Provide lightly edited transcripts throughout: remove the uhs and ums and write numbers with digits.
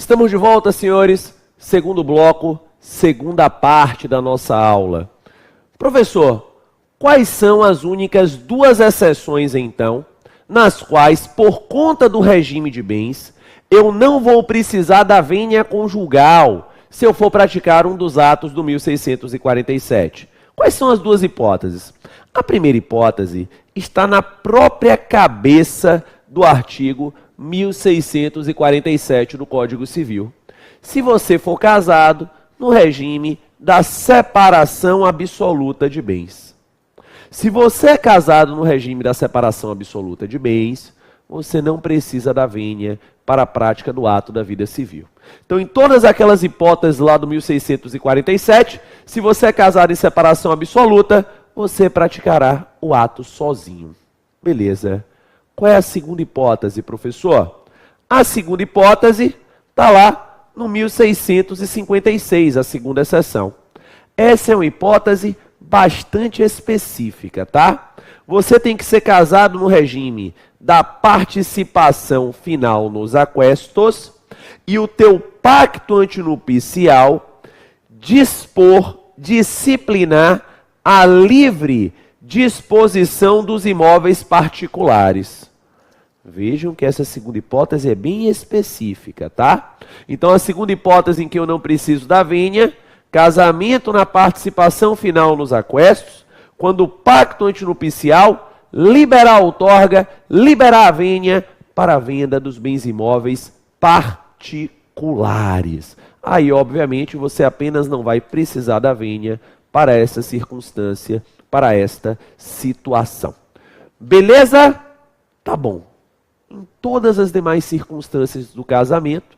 Estamos de volta, senhores. Segundo bloco, segunda parte da nossa aula. Professor, quais são as únicas duas exceções, então, nas quais, por conta do regime de bens, eu não vou precisar da vênia conjugal se eu for praticar um dos atos do 1647? Quais são as duas hipóteses? A primeira hipótese está na própria cabeça do artigo 1647 do Código Civil. Se você for casado no regime da separação absoluta de bens. Se você é casado no regime da separação absoluta de bens, você não precisa da vênia para a prática do ato da vida civil. Então, em todas aquelas hipóteses lá do 1647, se você é casado em separação absoluta, você praticará o ato sozinho. Beleza. Qual é a segunda hipótese, professor? A segunda hipótese está lá no 1656, a segunda exceção. Essa é uma hipótese bastante específica, tá? Você tem que ser casado no regime da participação final nos aquestos e o teu pacto antinupcial disciplinar a livre disposição dos imóveis particulares. Vejam que essa segunda hipótese é bem específica, tá? Então, a segunda hipótese em que eu não preciso da vênia, casamento na participação final nos aquestos, quando o pacto antinupcial liberar a outorga, liberar a vênia para a venda dos bens imóveis particulares. Aí, obviamente, você apenas não vai precisar da vênia para essa circunstância, para esta situação. Beleza? Tá bom. Em todas as demais circunstâncias do casamento,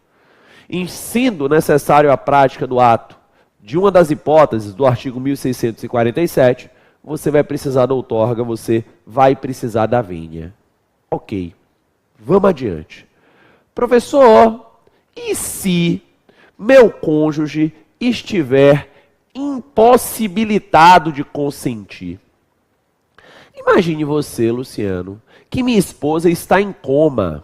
em sendo necessário a prática do ato de uma das hipóteses do artigo 1647, você vai precisar da outorga, você vai precisar da vênia. Ok, vamos adiante. Professor, e se meu cônjuge estiver impossibilitado de consentir? Imagine você, Luciano, que minha esposa está em coma.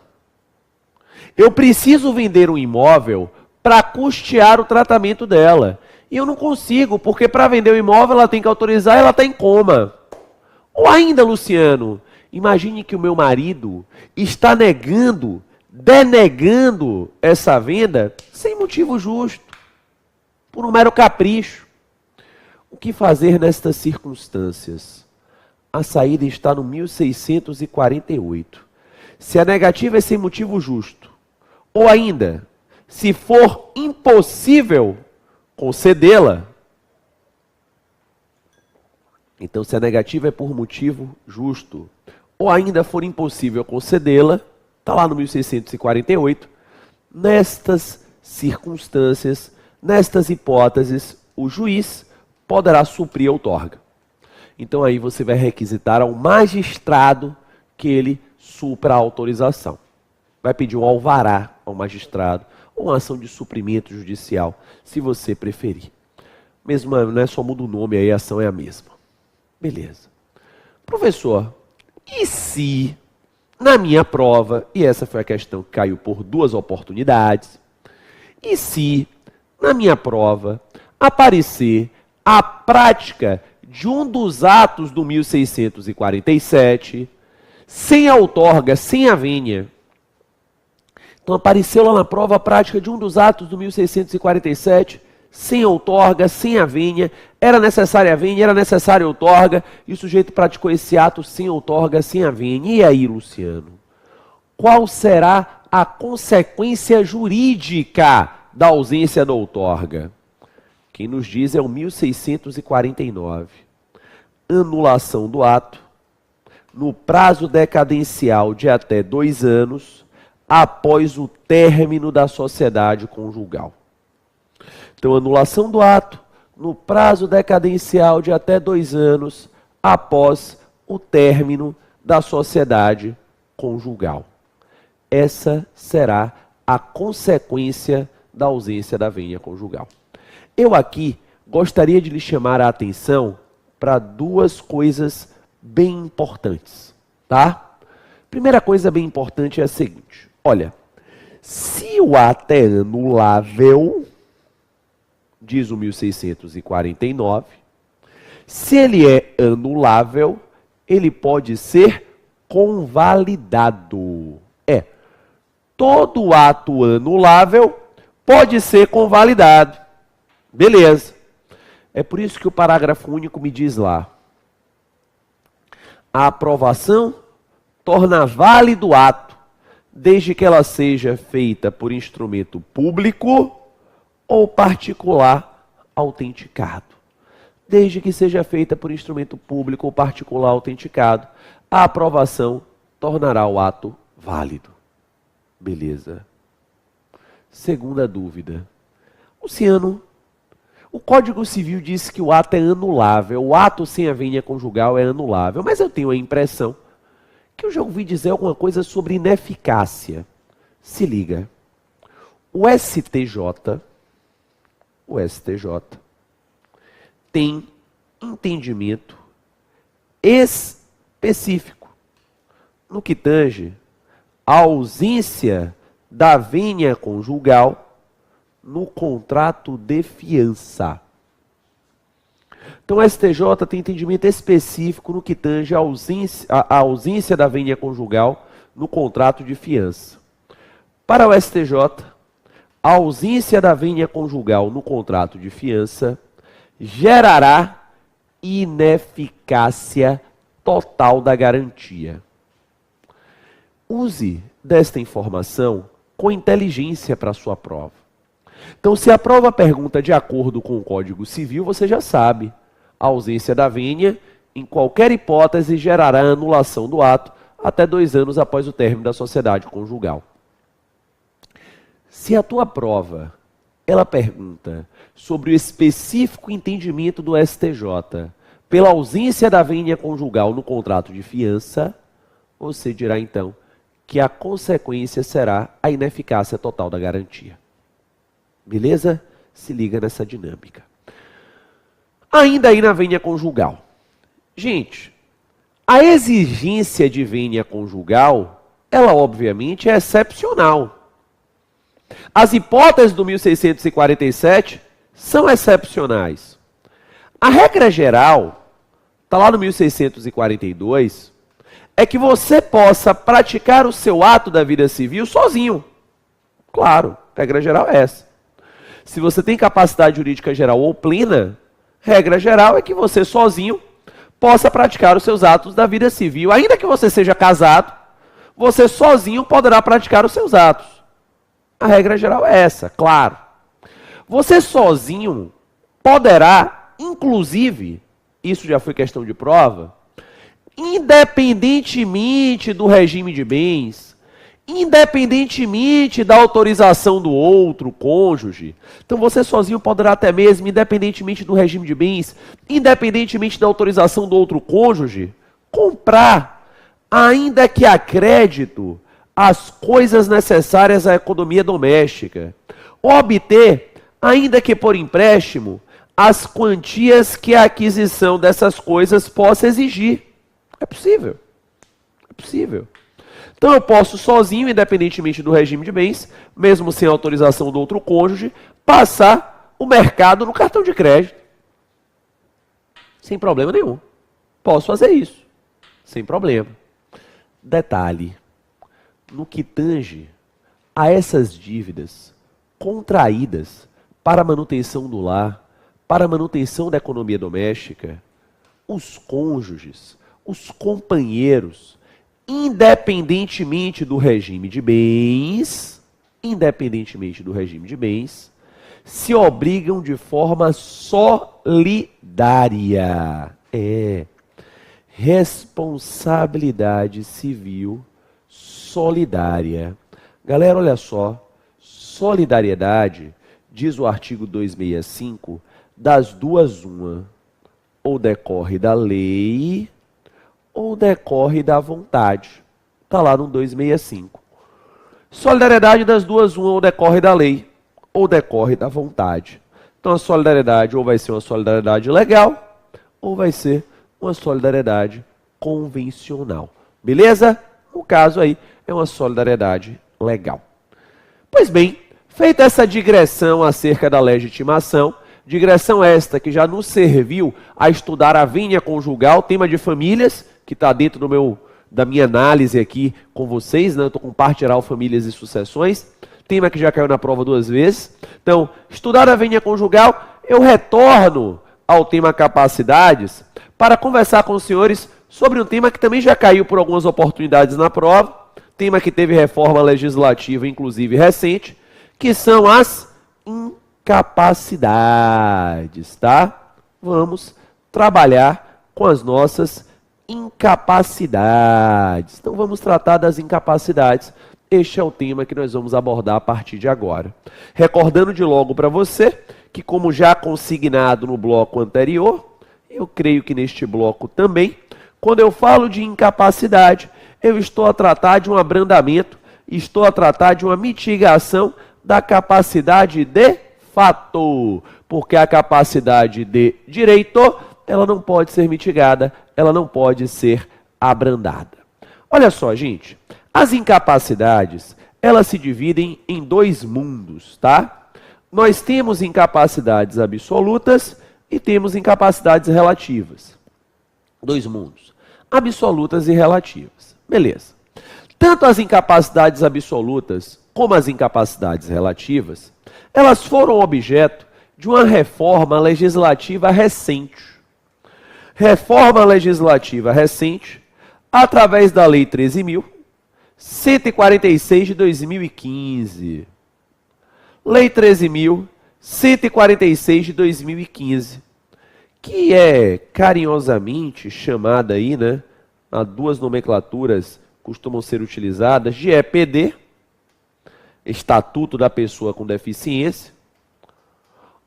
Eu preciso vender um imóvel para custear o tratamento dela. E eu não consigo, porque para vender o imóvel ela tem que autorizar e ela está em coma. Ou ainda, Luciano, imagine que o meu marido está denegando essa venda sem motivo justo, por um mero capricho. O que fazer nestas circunstâncias? A saída está no 1648. Se a negativa é sem motivo justo, ou ainda, se for impossível concedê-la, então se a negativa é por motivo justo, ou ainda for impossível concedê-la, está lá no 1648, nestas circunstâncias, nestas hipóteses, o juiz poderá suprir a outorga. Então aí você vai requisitar ao magistrado que ele supra a autorização. Vai pedir um alvará ao magistrado, ou uma ação de suprimento judicial, se você preferir. Mesmo, não é só muda o nome aí, a ação é a mesma. Beleza. Professor, e se na minha prova, e essa foi a questão que caiu por duas oportunidades, e se na minha prova aparecer a prática de um dos atos do 1647, sem a outorga, sem a vênia? Então apareceu lá na prova a prática de um dos atos do 1647, sem outorga, sem a vênia, era necessária a vênia, era necessária a outorga, e o sujeito praticou esse ato sem outorga, sem a vênia. E aí, Luciano? Qual será a consequência jurídica da ausência da outorga? Quem nos diz é o 1649. Anulação do ato, no prazo decadencial de até 2 anos, após o término da sociedade conjugal. Então, anulação do ato, no prazo decadencial de até 2 anos, após o término da sociedade conjugal. Essa será a consequência da ausência da vênia conjugal. Eu aqui gostaria de lhe chamar a atenção para duas coisas bem importantes, tá? Primeira coisa bem importante é a seguinte: olha, Se o ato é anulável, diz o 1649, se ele é anulável, ele pode ser convalidado. Todo ato anulável pode ser convalidado. Beleza. É por isso que o parágrafo único me diz lá: a aprovação torna válido o ato, desde que ela seja feita por instrumento público ou particular autenticado. Desde que seja feita por instrumento público ou particular autenticado, a aprovação tornará o ato válido. Beleza. Segunda dúvida. Luciano, o Código Civil diz que o ato é anulável, o ato sem a vênia conjugal é anulável, mas eu tenho a impressão que eu já ouvi dizer alguma coisa sobre ineficácia. Se liga. O STJ tem entendimento específico no que tange a ausência da vênia conjugal no contrato de fiança. Então, o STJ tem entendimento específico no que tange a ausência da vênia conjugal no contrato de fiança. Para o STJ, a ausência da vênia conjugal no contrato de fiança gerará ineficácia total da garantia. Use desta informação com inteligência para a sua prova. Então, se a prova pergunta de acordo com o Código Civil, você já sabe. A ausência da vênia, em qualquer hipótese, gerará anulação do ato até 2 anos após o término da sociedade conjugal. Se a tua prova, ela pergunta sobre o específico entendimento do STJ pela ausência da vênia conjugal no contrato de fiança, você dirá então que a consequência será a ineficácia total da garantia. Beleza? Se liga nessa dinâmica. Ainda aí na vênia conjugal. Gente, a exigência de vênia conjugal, ela obviamente é excepcional. As hipóteses do 1647 são excepcionais. A regra geral, está lá no 1642, é que você possa praticar o seu ato da vida civil sozinho. Claro, a regra geral é essa. Se você tem capacidade jurídica geral ou plena, regra geral é que você sozinho possa praticar os seus atos da vida civil. Ainda que você seja casado, você sozinho poderá praticar os seus atos. A regra geral é essa, claro. Você sozinho poderá, inclusive, isso já foi questão de prova, independentemente do regime de bens, independentemente da autorização do outro cônjuge. Então você sozinho poderá até mesmo, independentemente do regime de bens, independentemente da autorização do outro cônjuge, comprar, ainda que a crédito, as coisas necessárias à economia doméstica. Obter, ainda que por empréstimo, as quantias que a aquisição dessas coisas possa exigir. É possível. É possível. Então eu posso sozinho, independentemente do regime de bens, mesmo sem autorização do outro cônjuge, passar o mercado no cartão de crédito. Sem problema nenhum. Posso fazer isso. Sem problema. Detalhe. No que tange a essas dívidas contraídas para a manutenção do lar, para a manutenção da economia doméstica, os cônjuges, os companheiros, independentemente do regime de bens, se obrigam de forma solidária. Responsabilidade civil solidária. Galera, olha só. Solidariedade, diz o artigo 265, das duas uma. Ou decorre da lei, ou decorre da vontade. Está lá no 265. Solidariedade das duas uma, ou decorre da lei, ou decorre da vontade. Então a solidariedade ou vai ser uma solidariedade legal, ou vai ser uma solidariedade convencional. Beleza? No caso aí, é uma solidariedade legal. Pois bem, feita essa digressão acerca da legitimação, digressão esta que já nos serviu a estudar a vênia conjugal, tema de famílias, que está dentro da minha análise aqui com vocês, né? Eu estou com parte geral famílias e sucessões, tema que já caiu na prova 2 vezes. Então, estudar a vênia conjugal, eu retorno ao tema capacidades para conversar com os senhores sobre um tema que também já caiu por algumas oportunidades na prova, tema que teve reforma legislativa, inclusive recente, que são as incapacidades, tá? Vamos trabalhar com as nossas incapacidades. Então vamos tratar das incapacidades. Este é o tema que nós vamos abordar a partir de agora. Recordando de logo para você que, como já consignado no bloco anterior, eu creio que neste bloco também, quando eu falo de incapacidade, eu estou a tratar de um abrandamento, estou a tratar de uma mitigação da capacidade de fato, porque a capacidade de direito, ela não pode ser mitigada, ela não pode ser abrandada. Olha só, gente, as incapacidades, elas se dividem em 2 mundos, tá? Nós temos incapacidades absolutas e temos incapacidades relativas. 2 mundos, absolutas e relativas. Beleza. Tanto as incapacidades absolutas como as incapacidades relativas, elas foram objeto de uma reforma legislativa recente. Reforma legislativa recente, através da Lei 13.146 de 2015. Lei 13.146 de 2015, que é carinhosamente chamada aí, né? Há 2 nomenclaturas costumam ser utilizadas, de EPD, Estatuto da Pessoa com Deficiência,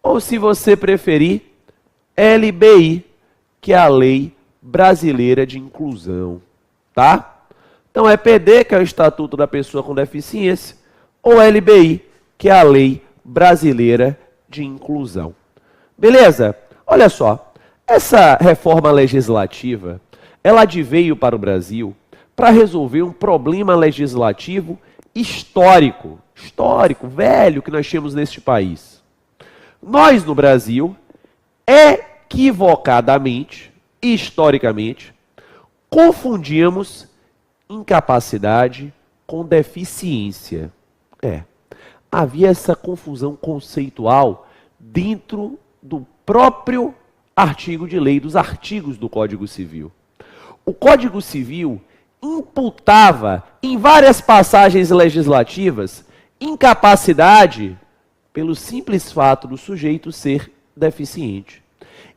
ou, se você preferir, LBI, que é a Lei Brasileira de Inclusão, tá? Então, EPD, que é o Estatuto da Pessoa com Deficiência, ou LBI, que é a Lei Brasileira de Inclusão. Beleza? Olha só, essa reforma legislativa, ela adveio para o Brasil para resolver um problema legislativo histórico, velho, que nós temos neste país. Nós, no Brasil, equivocadamente, historicamente, confundíamos incapacidade com deficiência. Havia essa confusão conceitual dentro do próprio artigo de lei, dos artigos do Código Civil. O Código Civil imputava em várias passagens legislativas incapacidade pelo simples fato do sujeito ser deficiente.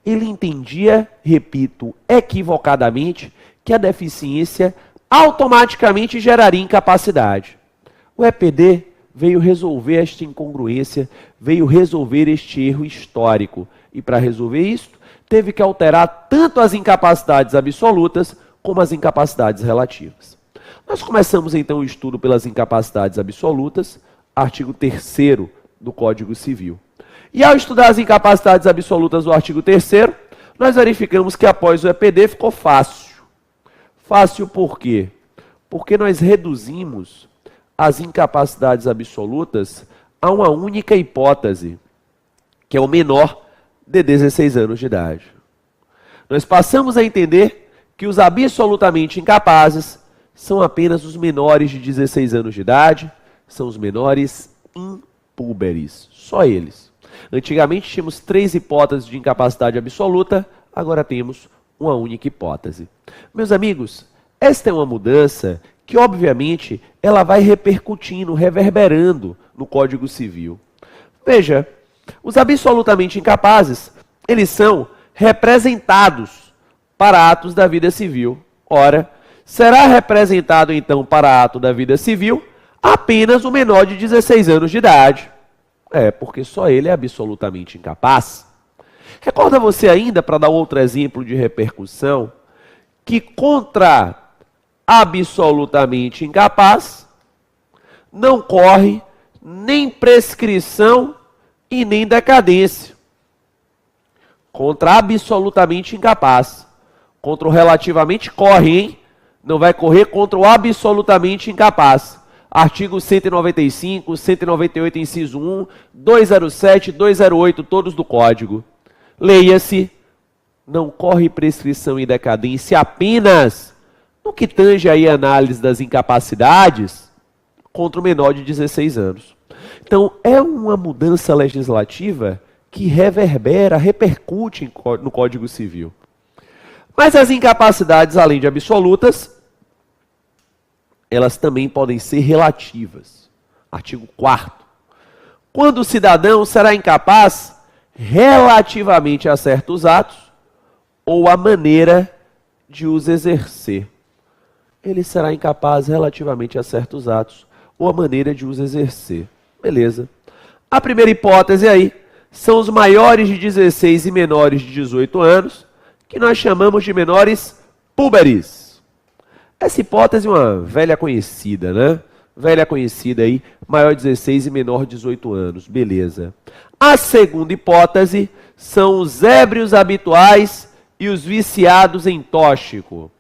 Ele entendia, repito, equivocadamente, que a deficiência automaticamente geraria incapacidade. O EPD veio resolver esta incongruência, veio resolver este erro histórico. E para resolver isso, teve que alterar tanto as incapacidades absolutas como as incapacidades relativas. Nós começamos então o estudo pelas incapacidades absolutas, artigo 3º do Código Civil. E ao estudar as incapacidades absolutas do artigo 3º, nós verificamos que após o EPD ficou fácil. Fácil por quê? Porque nós reduzimos as incapacidades absolutas a uma única hipótese, que é o menor de 16 anos de idade. Nós passamos a entender que os absolutamente incapazes são apenas os menores de 16 anos de idade, são os menores impúberes, só eles. Antigamente tínhamos 3 hipóteses de incapacidade absoluta, agora temos uma única hipótese. Meus amigos, esta é uma mudança que, obviamente, ela vai repercutindo, reverberando no Código Civil. Veja, os absolutamente incapazes, eles são representados para atos da vida civil. Ora, será representado então para ato da vida civil apenas o menor de 16 anos de idade. Porque só ele é absolutamente incapaz. Recorda você ainda, para dar outro exemplo de repercussão, que contra absolutamente incapaz não corre nem prescrição e nem decadência. Contra absolutamente incapaz. Contra o relativamente corre, hein? Não vai correr contra o absolutamente incapaz. Artigo 195, 198, inciso 1, 207, 208, todos do Código. Leia-se, não corre prescrição e decadência apenas no que tange aí a análise das incapacidades contra o menor de 16 anos. Então, é uma mudança legislativa que reverbera, repercute no Código Civil. Mas as incapacidades, além de absolutas, elas também podem ser relativas. Artigo 4º. Quando o cidadão será incapaz relativamente a certos atos ou a maneira de os exercer. Ele será incapaz relativamente a certos atos ou a maneira de os exercer. Beleza. A primeira hipótese aí são os maiores de 16 e menores de 18 anos, que nós chamamos de menores púberes. Essa hipótese é uma velha conhecida, né? Velha conhecida aí, maior de 16 e menor de 18 anos. Beleza. A segunda hipótese são os ébrios habituais e os viciados em tóxico.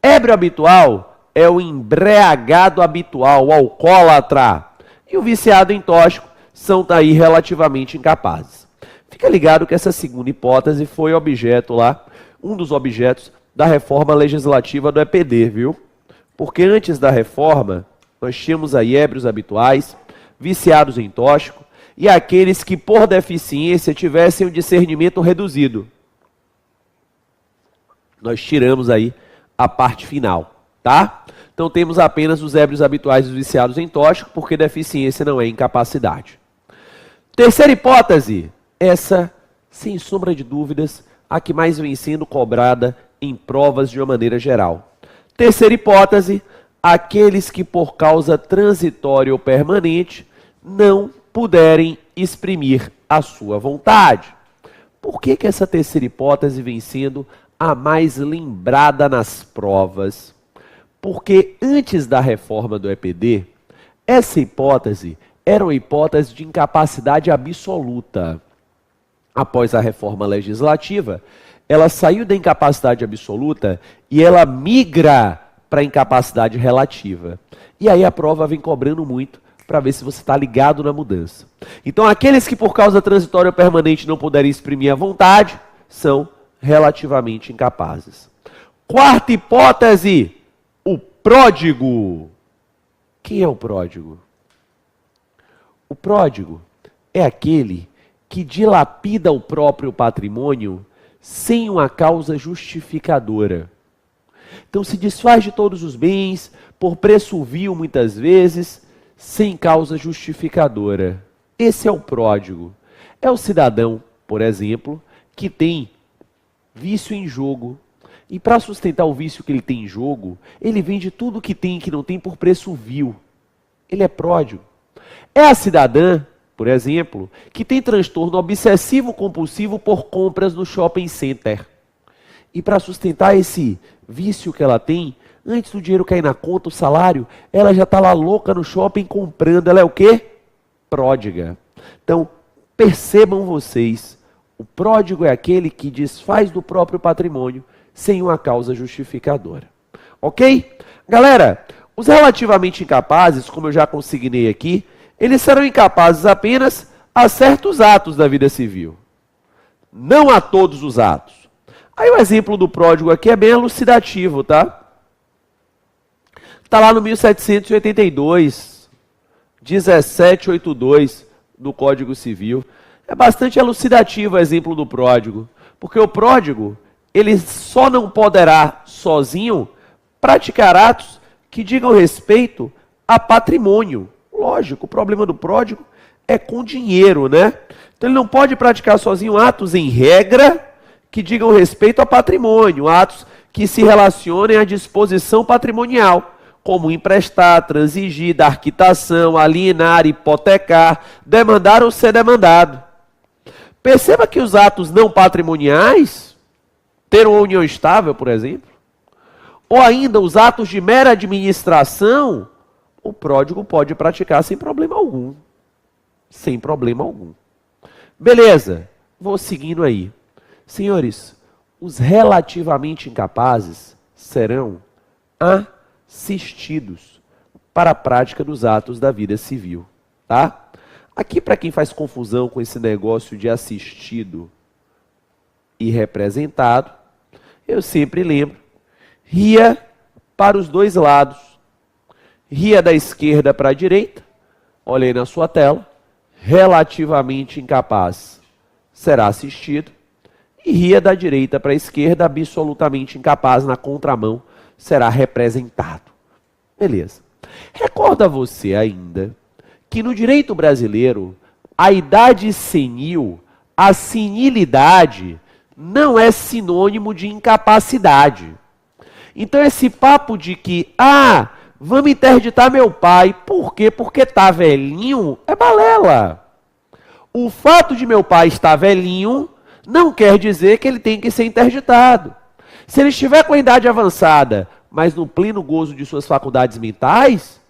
Ébrio habitual é o embriagado habitual, o alcoólatra. E o viciado em tóxico são daí relativamente incapazes. Fica ligado que essa segunda hipótese foi objeto lá, um dos objetos da reforma legislativa do EPD, viu? Porque antes da reforma, nós tínhamos aí ébrios habituais, viciados em tóxico e aqueles que por deficiência tivessem um discernimento reduzido. Nós tiramos aí a parte final, tá? Então temos apenas os ébrios habituais e os viciados em tóxico, porque deficiência não é incapacidade. Terceira hipótese, essa, sem sombra de dúvidas, a que mais vem sendo cobrada em provas de uma maneira geral. Terceira hipótese, aqueles que por causa transitória ou permanente não puderem exprimir a sua vontade. Por que essa terceira hipótese vem sendo a mais lembrada nas provas? Porque antes da reforma do EPD, essa hipótese era uma hipótese de incapacidade absoluta. Após a reforma legislativa, ela saiu da incapacidade absoluta e ela migra para a incapacidade relativa. E aí a prova vem cobrando muito para ver se você está ligado na mudança. Então, aqueles que por causa transitória ou permanente não puderem exprimir a vontade, são relativamente incapazes. Quarta hipótese, o pródigo. Quem é o pródigo? O pródigo é aquele que dilapida o próprio patrimônio sem uma causa justificadora. Então se desfaz de todos os bens, por preço vil muitas vezes, sem causa justificadora. Esse é o pródigo. É o cidadão, por exemplo, que tem vício em jogo. E para sustentar o vício que ele tem em jogo, ele vende tudo que tem e que não tem por preço vil. Ele é pródigo. É a cidadã, por exemplo, que tem transtorno obsessivo-compulsivo por compras no shopping center. E para sustentar esse vício que ela tem, antes do dinheiro cair na conta, o salário, ela já está lá louca no shopping comprando. Ela é o quê? Pródiga. Então, percebam vocês, o pródigo é aquele que desfaz do próprio patrimônio sem uma causa justificadora. Ok? Galera, os relativamente incapazes, como eu já consignei aqui, eles serão incapazes apenas a certos atos da vida civil, não a todos os atos. Aí o exemplo do pródigo aqui é bem elucidativo, tá? Está lá no 1782, 1782 do Código Civil. É bastante elucidativo o exemplo do pródigo, porque o pródigo, ele só não poderá sozinho praticar atos que digam respeito a patrimônio. Lógico, o problema do pródigo é com dinheiro, né? Então ele não pode praticar sozinho atos em regra que digam respeito a patrimônio, atos que se relacionem à disposição patrimonial, como emprestar, transigir, dar quitação, alienar, hipotecar, demandar ou ser demandado. Perceba que os atos não patrimoniais, ter uma união estável, por exemplo, ou ainda os atos de mera administração, o pródigo pode praticar sem problema algum. Sem problema algum. Beleza, vou seguindo aí. Senhores, os relativamente incapazes serão assistidos para a prática dos atos da vida civil, tá? Aqui, para quem faz confusão com esse negócio de assistido e representado, eu sempre lembro, ria para os dois lados. Ria da esquerda para a direita, olha aí na sua tela, relativamente incapaz, será assistido. E ria da direita para a esquerda, absolutamente incapaz, na contramão, será representado. Beleza. Recorda você ainda que no direito brasileiro, a idade senil, a senilidade, não é sinônimo de incapacidade. Então esse papo de que, vamos interditar meu pai, por quê? Porque tá velhinho, é balela. O fato de meu pai estar velhinho não quer dizer que ele tem que ser interditado. Se ele estiver com a idade avançada, mas no pleno gozo de suas faculdades mentais,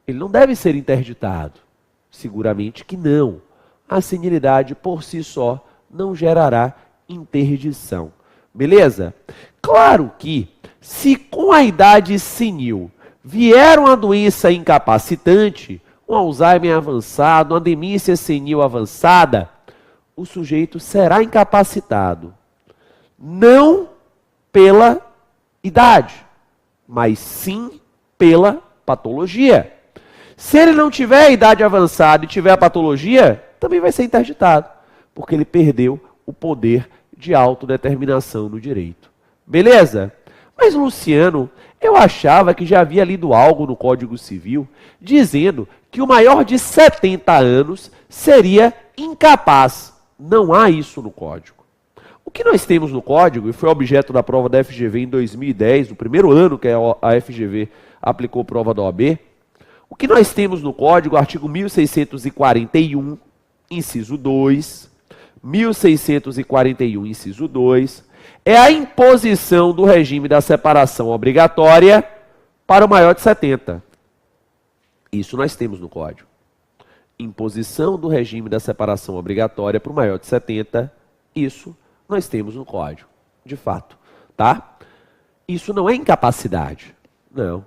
ele não deve ser interditado. Seguramente que não. A senilidade por si só não gerará interdição. Beleza? Claro que, se com a idade senil vier uma doença incapacitante, um Alzheimer avançado, uma demência senil avançada, o sujeito será incapacitado. Não pela idade, mas sim pela patologia. Se ele não tiver a idade avançada e tiver a patologia, também vai ser interditado, porque ele perdeu o poder de autodeterminação no direito. Beleza? Mas, Luciano, eu achava que já havia lido algo no Código Civil dizendo que o maior de 70 anos seria incapaz. Não há isso no Código. O que nós temos no Código, e foi objeto da prova da FGV em 2010, no primeiro ano que a FGV aplicou prova da OAB, o que nós temos no Código, artigo 1641, inciso 2, 1641, inciso 2, é a imposição do regime da separação obrigatória para o maior de 70. Isso nós temos no Código. Imposição do regime da separação obrigatória para o maior de 70, isso nós temos no Código, de fato, tá? Isso não é incapacidade, não.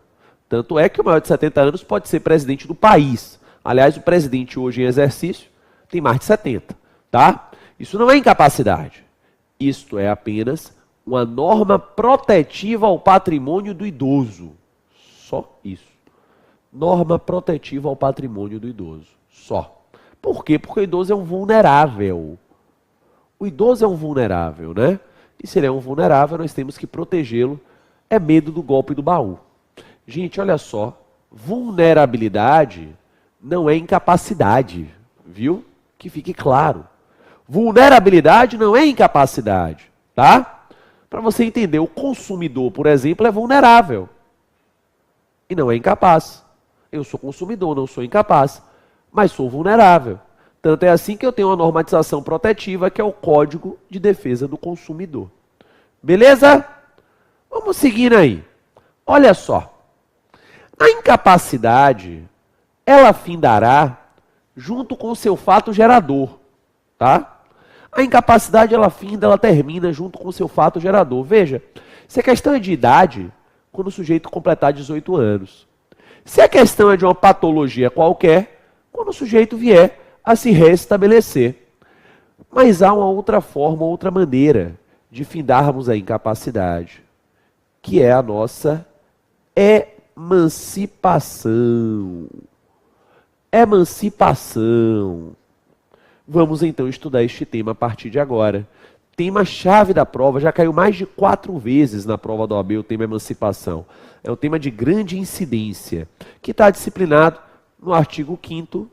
Tanto é que o maior de 70 anos pode ser presidente do país. Aliás, o presidente hoje em exercício tem mais de 70, tá? Isso não é incapacidade. Isto é apenas uma norma protetiva ao patrimônio do idoso. Só isso. Norma protetiva ao patrimônio do idoso. Só. Por quê? Porque o idoso é um vulnerável. O idoso é um vulnerável, né? E se ele é um vulnerável, nós temos que protegê-lo. É medo do golpe do baú. Gente, olha só. Vulnerabilidade não é incapacidade, viu? Que fique claro. Vulnerabilidade não é incapacidade, tá? Para você entender, o consumidor, por exemplo, é vulnerável e não é incapaz. Eu sou consumidor, não sou incapaz, mas sou vulnerável. Tanto é assim que eu tenho uma normatização protetiva, que é o Código de Defesa do Consumidor. Beleza? Vamos seguindo aí. Olha só. A incapacidade, ela findará junto com o seu fato gerador, tá? A incapacidade, ela finda, ela termina junto com o seu fato gerador. Veja, se a questão é de idade, quando o sujeito completar 18 anos. Se a questão é de uma patologia qualquer, quando o sujeito vier a se restabelecer. Mas há uma outra forma, outra maneira de findarmos a incapacidade, que é a nossa emancipação. Emancipação. Vamos então estudar este tema a partir de agora. Tema-chave da prova, já caiu mais de 4 vezes na prova da OAB o tema emancipação. É um tema de grande incidência, que está disciplinado no artigo 5º,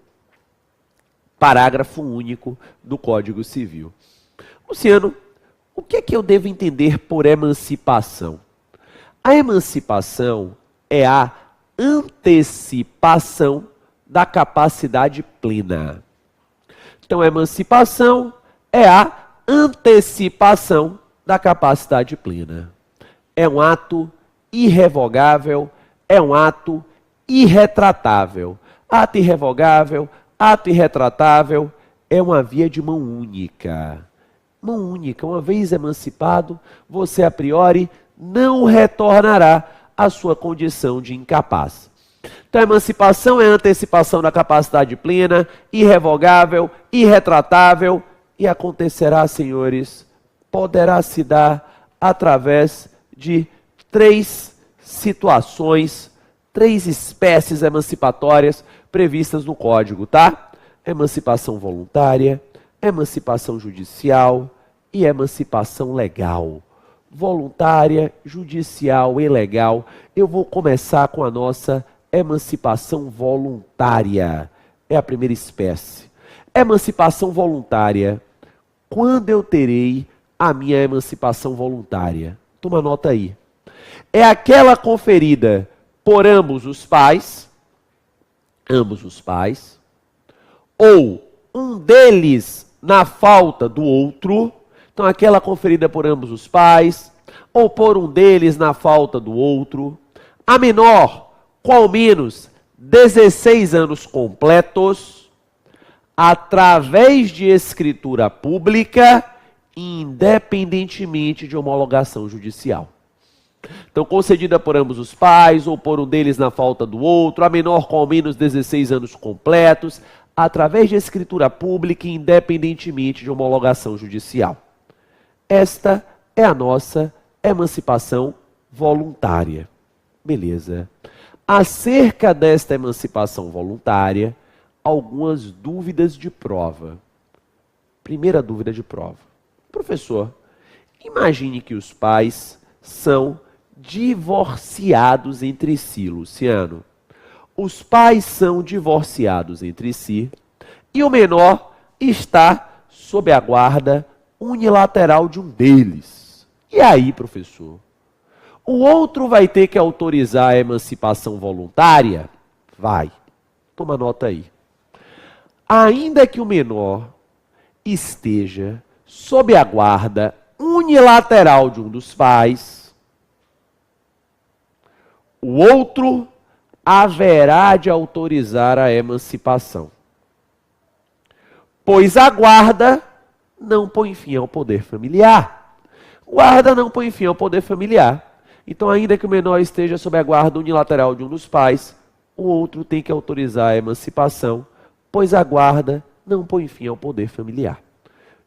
parágrafo único do Código Civil. Luciano, o que é que eu devo entender por emancipação? A emancipação é a antecipação da capacidade plena. Então, a emancipação é a antecipação da capacidade plena. É um ato irrevogável, é um ato irretratável. Ato irrevogável, ato irretratável, é uma via de mão única. Mão única, uma vez emancipado, você a priori não retornará à sua condição de incapaz. Então, emancipação é antecipação da capacidade plena, irrevogável, irretratável, e acontecerá, senhores, poderá se dar através de 3 situações, 3 espécies emancipatórias previstas no Código, tá? Emancipação voluntária, emancipação judicial e emancipação legal. Voluntária, judicial e legal. Eu vou começar com a nossa emancipação voluntária. É a primeira espécie. Emancipação voluntária. Quando eu terei a minha emancipação voluntária? Toma nota aí. É aquela conferida por ambos os pais, ou um deles na falta do outro. Então, aquela conferida por ambos os pais, ou por um deles na falta do outro. A menor, com ao menos 16 anos completos, através de escritura pública, independentemente de homologação judicial. Então, concedida por ambos os pais, ou por um deles na falta do outro, a menor com ao menos 16 anos completos, através de escritura pública, independentemente de homologação judicial. Esta é a nossa emancipação voluntária. Beleza. Acerca desta emancipação voluntária, algumas dúvidas de prova. Primeira dúvida de prova. Professor, imagine que os pais são divorciados entre si, Luciano. Os pais são divorciados entre si e o menor está sob a guarda unilateral de um deles. E aí, professor? O outro vai ter que autorizar a emancipação voluntária? Vai. Toma nota aí. Ainda que o menor esteja sob a guarda unilateral de um dos pais, o outro haverá de autorizar a emancipação, pois a guarda não põe fim ao poder familiar. Guarda não põe fim ao poder familiar. Então, ainda que o menor esteja sob a guarda unilateral de um dos pais, o outro tem que autorizar a emancipação, pois a guarda não põe fim ao poder familiar.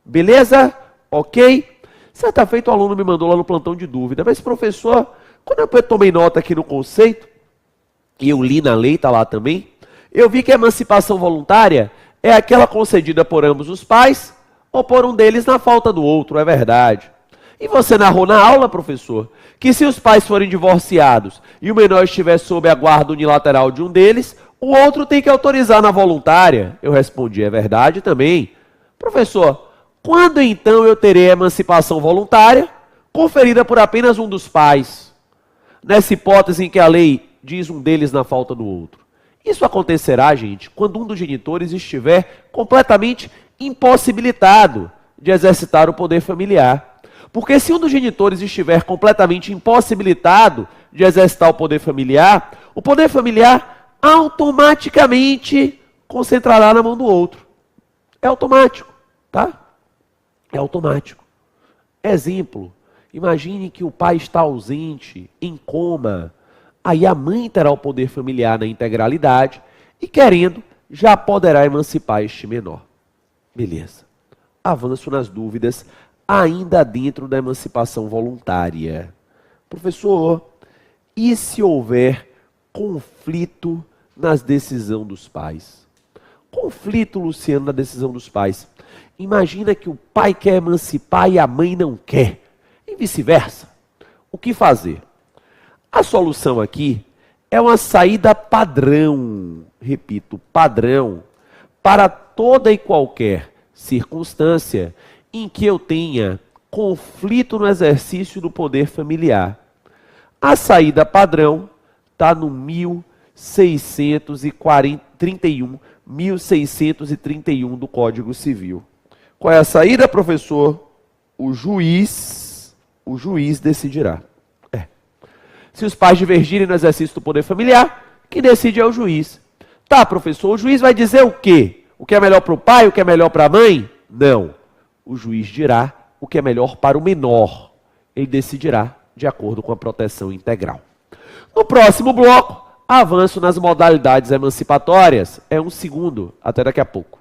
Beleza? Ok? Certa feita o aluno me mandou lá no plantão de dúvida, mas professor, quando eu tomei nota aqui no conceito, e eu li na lei, está lá também, eu vi que a emancipação voluntária é aquela concedida por ambos os pais, ou por um deles na falta do outro, é verdade. E você narrou na aula, professor, que se os pais forem divorciados e o menor estiver sob a guarda unilateral de um deles, o outro tem que autorizar na voluntária. Eu respondi, é verdade também. Professor, quando então eu terei a emancipação voluntária conferida por apenas um dos pais? Nessa hipótese em que a lei diz um deles na falta do outro. Isso acontecerá, gente, quando um dos genitores estiver completamente impossibilitado de exercitar o poder familiar. Porque se um dos genitores estiver completamente impossibilitado de exercitar o poder familiar automaticamente concentrará na mão do outro. É automático, tá? É automático. Exemplo, imagine que o pai está ausente, em coma, aí a mãe terá o poder familiar na integralidade e, querendo, já poderá emancipar este menor. Beleza. Avanço nas dúvidas, ainda dentro da emancipação voluntária. Professor, e se houver conflito nas decisões dos pais? Conflito, Luciano, na decisão dos pais. Imagina que o pai quer emancipar e a mãe não quer. E vice-versa. O que fazer? A solução aqui é uma saída padrão. Repito, padrão. Para toda e qualquer circunstância em que eu tenha conflito no exercício do poder familiar. A saída padrão está no 1631 do Código Civil. Qual é a saída, professor? O juiz decidirá. Se os pais divergirem no exercício do poder familiar, quem decide é o juiz. Tá, professor, o juiz vai dizer o quê? O que é melhor para o pai, o que é melhor para a mãe? Não. O juiz dirá o que é melhor para o menor. Ele decidirá de acordo com a proteção integral. No próximo bloco, Avanço nas modalidades emancipatórias. É um segundo. Até daqui a pouco.